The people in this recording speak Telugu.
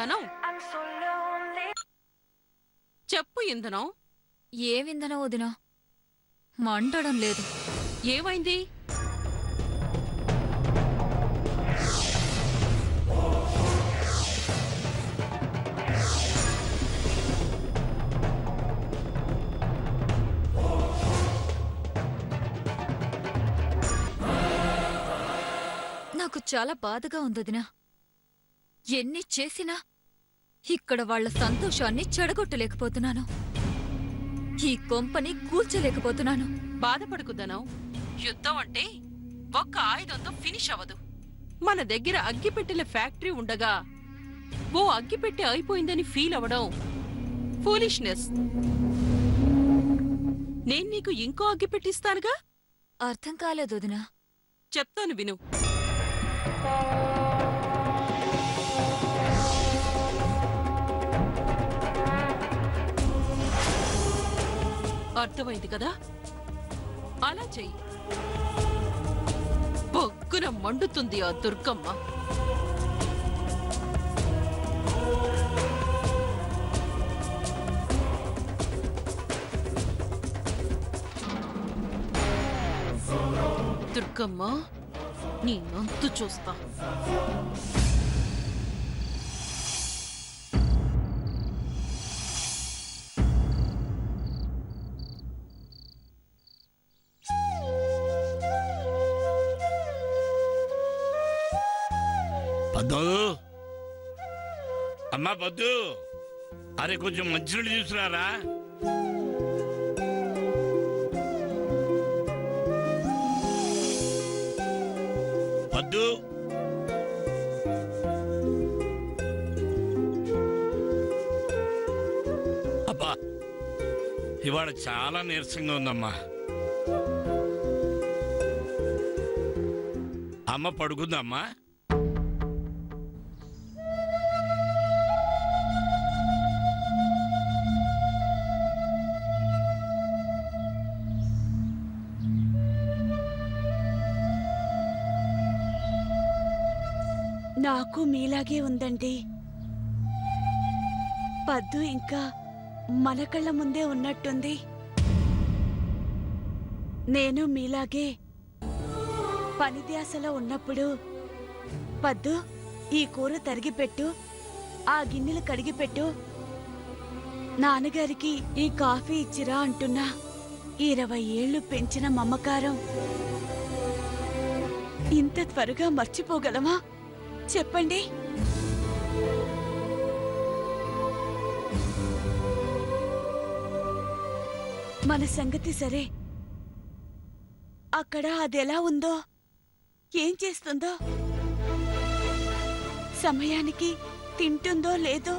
ఇంధనం చెప్పు. ఇంధనం ఏమిందనో వదినా, మండడం లేదు. ఏమైంది? నాకు చాలా బాధగా ఉందొదినా. ఎన్ని చేసినా ఇక్కడ వాళ్ల సంతోషాన్ని చెడగొట్టలేకపోతున్నాను. ఈ కొంపని కూల్చలేకపోతున్నాను. బాధపడుకుదనం. యుద్ధం అంటే ఒక్క ఆయుధంతో ఫినిష్ అవ్వదు. మన దగ్గర అగ్గిపెట్టెల ఫ్యాక్టరీ ఉండగా ఓ అగ్గిపెట్టె అయిపోయిందని ఫీల్ అవ్వడం ఫూలిష్నెస్. నేను నీకు ఇంకో అగ్గిపెట్టిస్తానుగా. అర్థం కాలేదు వదినా. చెప్తాను విను. అర్థమైంది కదా? అలా చెయ్యి. బొగ్గున మండుతుంది ఆ దుర్గమ్మ. దుర్గమ్మ, నీ నంతు చూస్తా. పద్దు, అమ్మా పద్దు, అరే కొంచెం మంచినీళ్ళు తీసుకురారా. పద్దు, అబ్బా ఇవాళ చాలా నీరసంగా ఉందమ్మా. అమ్మ పడుకుందమ్మా. నాకు మీలాగే ఉందండి. పద్దు ఇంకా మన కళ్ళ ముందే ఉన్నట్టుంది. నేను మీలాగే పనిధ్యాసలో ఉన్నప్పుడు పద్దు ఈ కూర తరిగిపెట్టు, ఆ గిన్నెలు కడిగిపెట్టు, నాన్నగారికి ఈ కాఫీ ఇచ్చిరా అంటున్నా. 20 ఏళ్లు పెంచిన మమకారం ఇంత త్వరగా మర్చిపోగలమా చెప్పండి? మన సంగతి సరే, అక్కడ అదెలా ఉందో, ఏం చేస్తుందో, సమయానికి తింటుందో లేదో